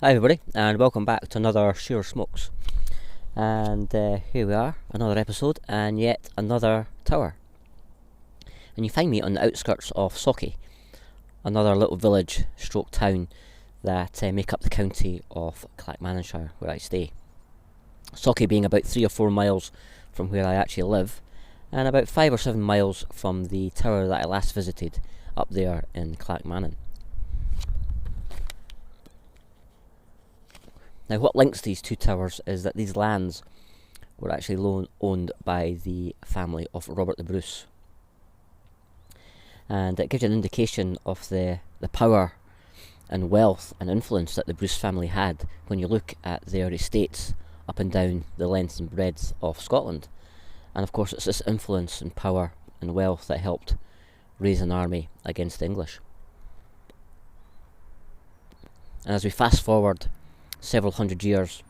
Hi everybody, and welcome back to another Shearer Smokes. And here we are, another episode, and yet another tower. And you find me on the outskirts of Sauchie, another little village stroke town that make up the county of Clackmannanshire, where I stay. Sauchie being about 3 or 4 miles from where I actually live, and about 5 or 7 miles from the tower that I last visited up there in Clackmannan. Now, what links these two towers is that these lands were actually owned by the family of Robert the Bruce. And it gives you an indication of the power and wealth and influence that the Bruce family had when you look at their estates up and down the length and breadth of Scotland. And of course it's this influence and power and wealth that helped raise an army against the English. And as we fast forward several hundred years,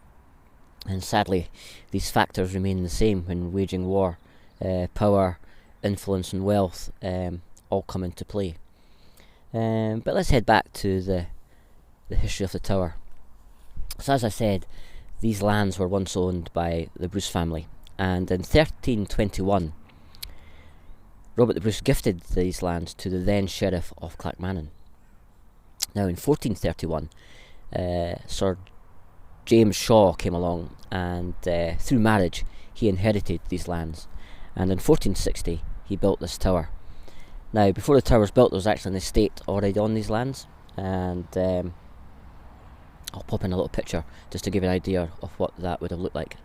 and sadly these factors remain the same when waging war, power, influence and wealth all come into play. But let's head back to the history of the tower. So as I said, these lands were once owned by the Bruce family, and in 1321 Robert the Bruce gifted these lands to the then Sheriff of Clackmannan. Now in 1431 Sir James Shaw came along, and through marriage he inherited these lands, and in 1460 he built this tower. Now before the tower was built there was actually an estate already on these lands, and I'll pop in a little picture just to give you an idea of what that would have looked like.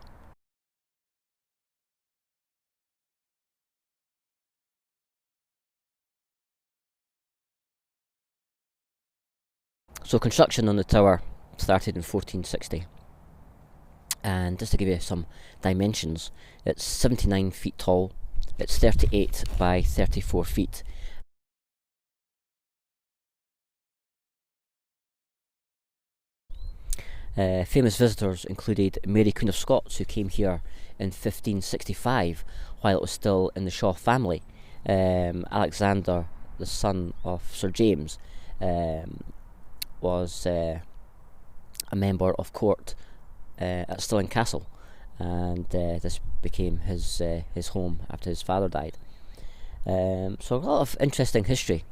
So construction on the tower started in 1460, and just to give you some dimensions, it's 79 feet tall, it's 38 by 34 feet. Famous visitors included Mary Queen of Scots, who came here in 1565 while it was still in the Shaw family. Alexander, the son of Sir James, was a member of court at Stirling Castle, and this became his home after his father died. So a lot of interesting history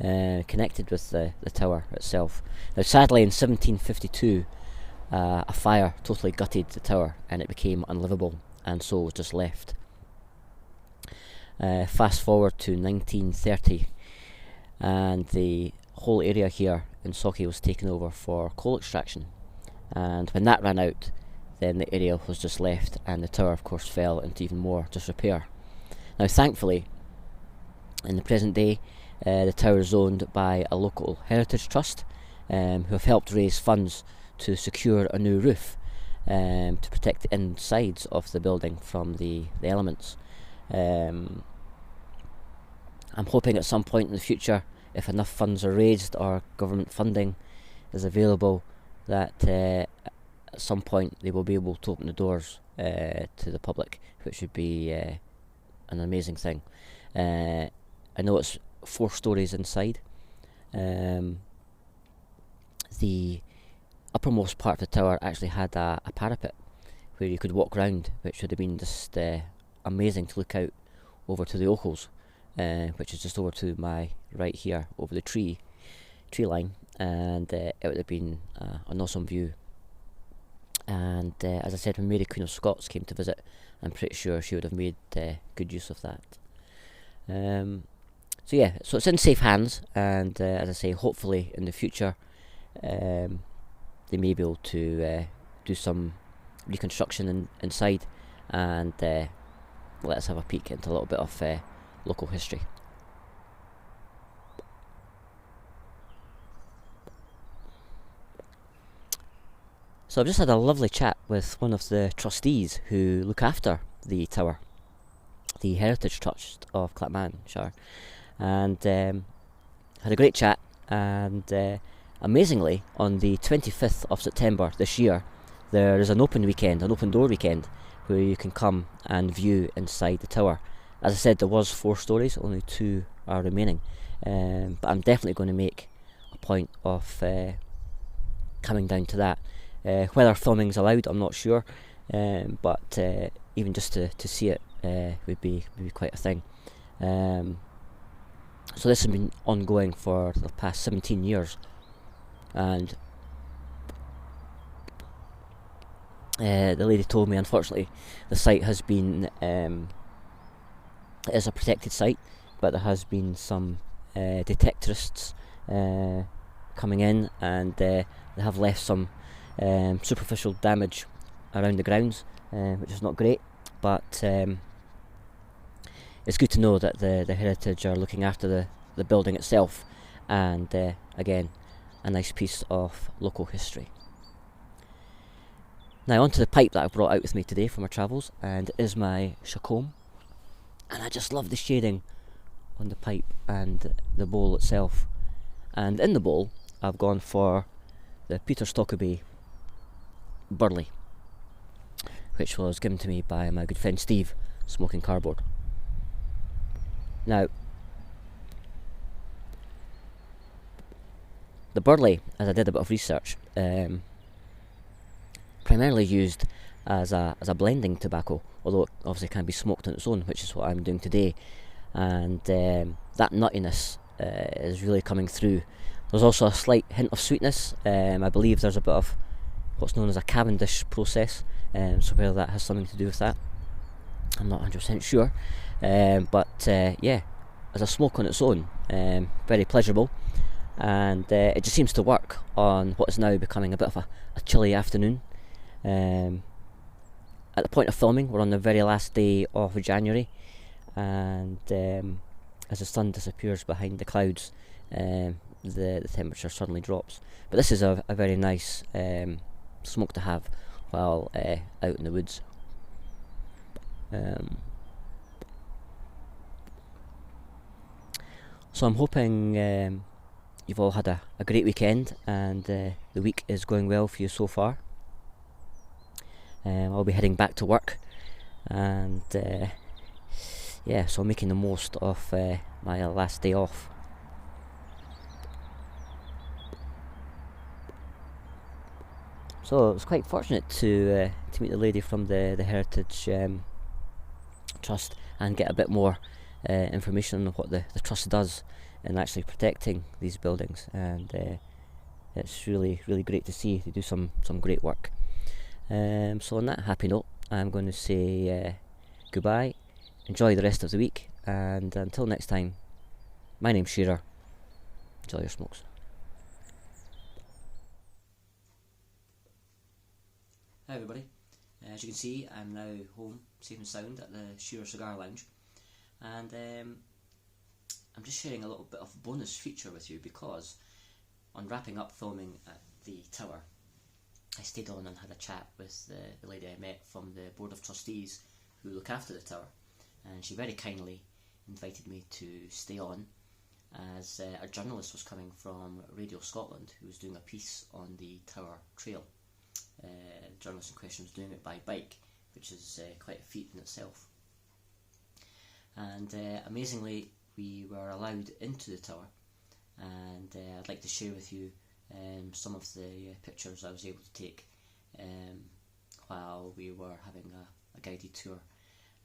connected with the tower itself. Now sadly in 1752 a fire totally gutted the tower and it became unlivable, and so was just left. Fast forward to 1930 and the whole area here in Sauchie was taken over for coal extraction, and when that ran out then the area was just left, and the tower of course fell into even more disrepair. Now thankfully in the present day the tower is owned by a local heritage trust who have helped raise funds to secure a new roof to protect the insides of the building from the elements. I'm hoping at some point in the future, if enough funds are raised or government funding is available, that at some point they will be able to open the doors to the public, which would be an amazing thing. I know it's 4 stories inside. The uppermost part of the tower actually had a parapet where you could walk round, which would have been just amazing to look out over to the Ochils, which is just over to my right here, over the tree line, and it would have been an awesome view. And as I said, when Mary Queen of Scots came to visit, I'm pretty sure she would have made good use of that. So yeah, so it's in safe hands, and as I say, hopefully in the future they may be able to do some reconstruction inside, and let us have a peek into a little bit of local history. So I've just had a lovely chat with one of the trustees who look after the tower, the Heritage Trust of Clackmannanshire, and had a great chat. And amazingly, on the 25th of September this year, there is an open door weekend, where you can come and view inside the tower. As I said, there was 4 stories, only 2 are remaining, but I'm definitely going to make a point of coming down to that. Whether filming's allowed, I'm not sure, but even just to see it would be quite a thing. So this has been ongoing for the past 17 years, and the lady told me, unfortunately, the site has been, it is a protected site, but there has been some detectorists coming in, and they have left some superficial damage around the grounds, which is not great, but it's good to know that the Heritage are looking after the building itself, and again, a nice piece of local history. Now onto the pipe that I brought out with me today for my travels, and it is my Chacombe, and I just love the shading on the pipe and the bowl itself. And in the bowl I've gone for the Peter Stockaby Burley, which was given to me by my good friend Steve, Smoking Cardboard. Now, the Burley, as I did a bit of research, primarily used as a blending tobacco, although it obviously can be smoked on its own, which is what I'm doing today. And that nuttiness is really coming through. There's also a slight hint of sweetness. I believe there's a bit of what's known as a Cavendish process, so whether that has something to do with that, I'm not 100% sure. But yeah, as a smoke on its own, very pleasurable, and it just seems to work on what is now becoming a bit of a chilly afternoon. At the point of filming, we're on the very last day of January, and as the sun disappears behind the clouds, the temperature suddenly drops. But this is a very nice smoke to have while out in the woods. So I'm hoping you've all had a great weekend, and the week is going well for you so far. I'll be heading back to work, and yeah, so I'm making the most of my last day off. So I was quite fortunate to meet the lady from the Heritage Trust and get a bit more information on what the Trust does in actually protecting these buildings, and it's really great to see they do some great work. So on that happy note, I'm going to say goodbye, enjoy the rest of the week, and until next time, my name's Shearer. Enjoy your smokes. Hi everybody, as you can see, I'm now home safe and sound at the Shearer Cigar Lounge, and I'm just sharing a little bit of bonus feature with you, because on wrapping up filming at the tower, I stayed on and had a chat with the lady I met from the Board of Trustees who look after the tower, and she very kindly invited me to stay on, as a journalist was coming from Radio Scotland who was doing a piece on the Tower Trail. The journalist in question was doing it by bike, which is quite a feat in itself. And amazingly, we were allowed into the tower, and I'd like to share with you some of the pictures I was able to take while we were having a guided tour.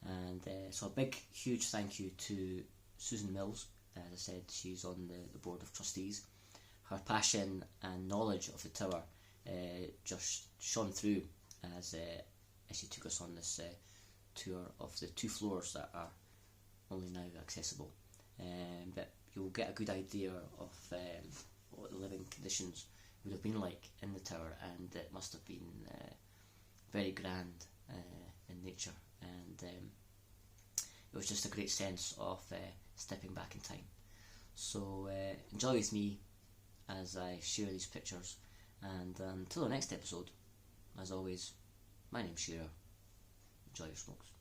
And so a big huge thank you to Susan Mills. As I said, she's on the Board of Trustees. Her passion and knowledge of the tower just shone through as she took us on this tour of the 2 floors that are only now accessible. But you'll get a good idea of what the living conditions would have been like in the tower, and it must have been very grand in nature, and it was just a great sense of stepping back in time. So enjoy with me as I share these pictures, and until the next episode, as always, my name's Shearer. Enjoy your smokes.